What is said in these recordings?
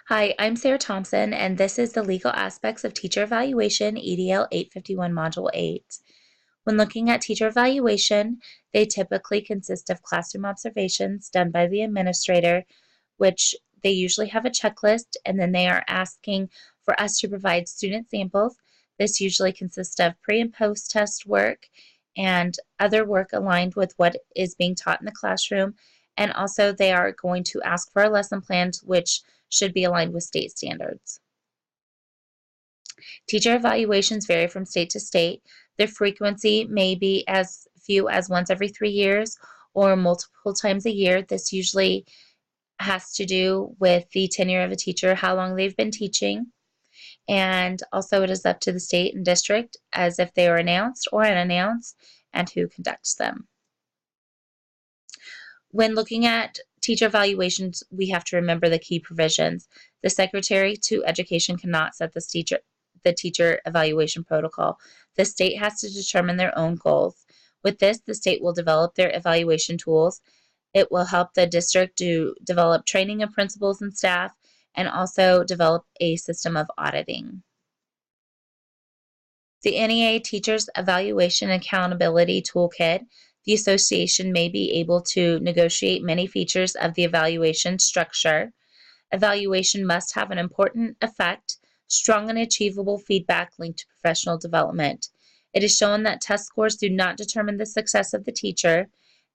Hi, I'm Sarah Thompson, and this is the Legal Aspects of Teacher Evaluation, EDL 851, Module 8. When looking at teacher evaluation, they typically consist of classroom observations done by the administrator, which they usually have a checklist, and then they are asking for us to provide student samples. This usually consists of pre and post test work and other work aligned with what is being taught in the classroom. And also, they are going to ask for a lesson plan, which should be aligned with state standards. Teacher evaluations vary from state to state. Their frequency may be as few as once every 3 years or multiple times a year. This usually has to do with the tenure of a teacher, how long they've been teaching, and also it is up to the state and district as if they are announced or unannounced and who conducts them. When looking at teacher evaluations, we have to remember the key provisions. The Secretary to Education cannot set the teacher evaluation protocol. The state has to determine their own goals. With this, the state will develop their evaluation tools. It will help the district to develop training of principals and staff and also develop a system of auditing. The NEA Teachers Evaluation Accountability Toolkit. The association may be able to negotiate many features of the evaluation structure. Evaluation must have an important effect, strong and achievable feedback linked to professional development. It is shown that test scores do not determine the success of the teacher.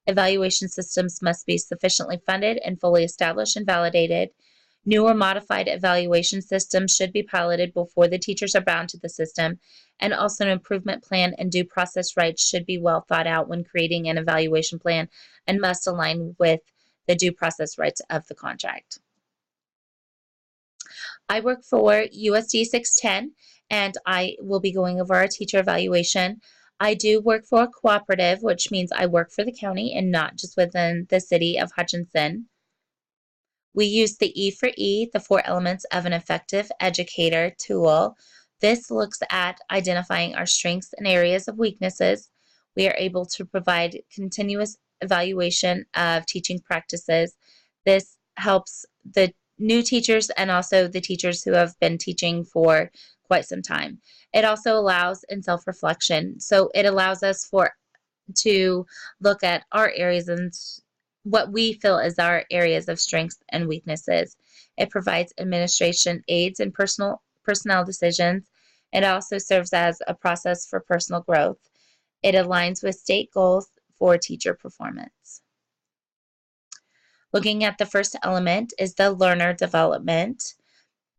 Evaluation systems must be sufficiently funded and fully established and validated. New or modified evaluation systems should be piloted before the teachers are bound to the system, and also an improvement plan and due process rights should be well thought out when creating an evaluation plan and must align with the due process rights of the contract. I work for USD 610, and I will be going over our teacher evaluation. I do work for a cooperative, which means I work for the county and not just within the city of Hutchinson. We use the E for E, the 4 elements of an effective educator tool. This looks at identifying our strengths and areas of weaknesses. We are able to provide continuous evaluation of teaching practices. This helps the new teachers and also the teachers who have been teaching for quite some time. It also allows in self-reflection. So it allows us to look at our areas and what we feel is our areas of strengths and weaknesses. It provides administration aids in personnel decisions. It also serves as a process for personal growth. It aligns with state goals for teacher performance. Looking at the first element is the learner development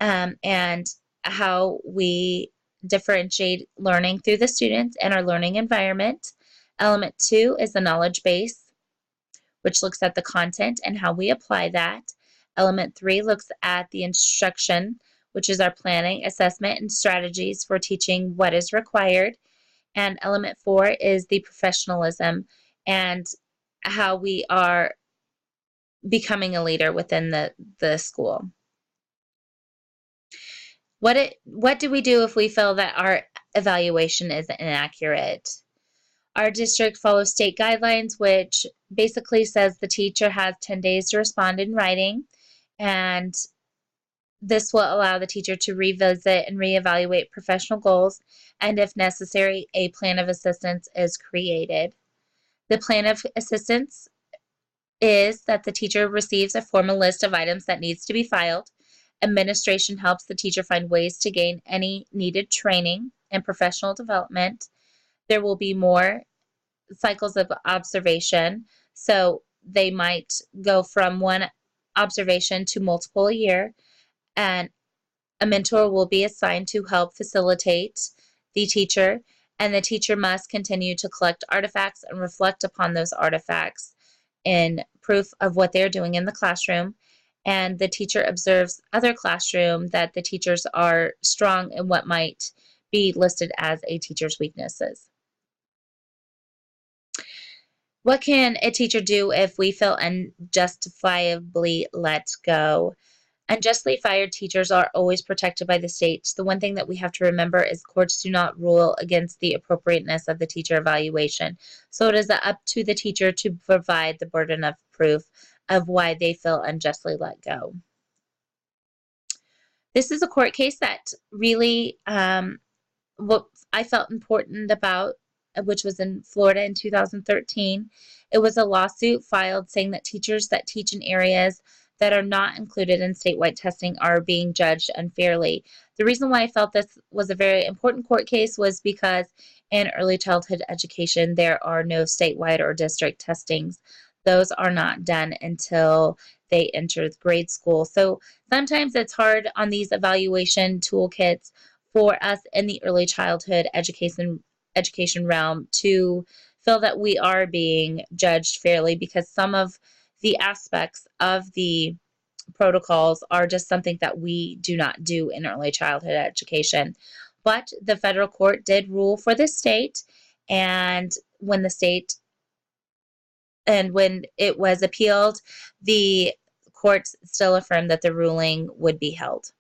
and how we differentiate learning through the students and our learning environment. Element 2 is the knowledge base, which looks at the content and how we apply that. Element 3 looks at the instruction, which is our planning, assessment, and strategies for teaching what is required. And element 4 is the professionalism and how we are becoming a leader within the school. What do we do if we feel that our evaluation is inaccurate? Our district follows state guidelines, which basically says the teacher has 10 days to respond in writing, and this will allow the teacher to revisit and reevaluate professional goals, and if necessary, a plan of assistance is created. The plan of assistance is that the teacher receives a formal list of items that needs to be filed. Administration helps the teacher find ways to gain any needed training and professional development. There will be more cycles of observation, so they might go from one observation to multiple a year, and a mentor will be assigned to help facilitate the teacher, and the teacher must continue to collect artifacts and reflect upon those artifacts in proof of what they're doing in the classroom. And the teacher observes other classroom that the teachers are strong in what might be listed as a teacher's weaknesses. What can a teacher do if we feel unjustifiably let go? Unjustly fired teachers are always protected by the state. The one thing that we have to remember is courts do not rule against the appropriateness of the teacher evaluation. So it is up to the teacher to provide the burden of proof of why they feel unjustly let go. This is a court case that really what I felt important about, which was in Florida in 2013. It was a lawsuit filed saying that teachers that teach in areas that are not included in statewide testing are being judged unfairly. The reason why I felt this was a very important court case was because in early childhood education, there are no statewide or district testings. Those are not done until they enter grade school. So sometimes it's hard on these evaluation toolkits for us in the early childhood education realm to feel that we are being judged fairly, because some of the aspects of the protocols are just something that we do not do in early childhood education. But the federal court did rule for the state, and when the state and when it was appealed, the courts still affirmed that the ruling would be held.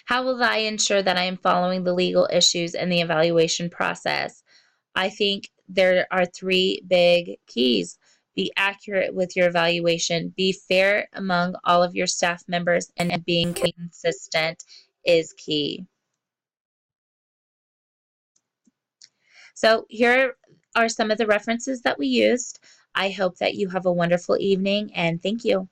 How will I ensure that I am following the legal issues in the evaluation process? I think there are three big keys. Be accurate with your evaluation, be fair among all of your staff members, and being consistent is key. So here are some of the references that we used. I hope that you have a wonderful evening, and thank you.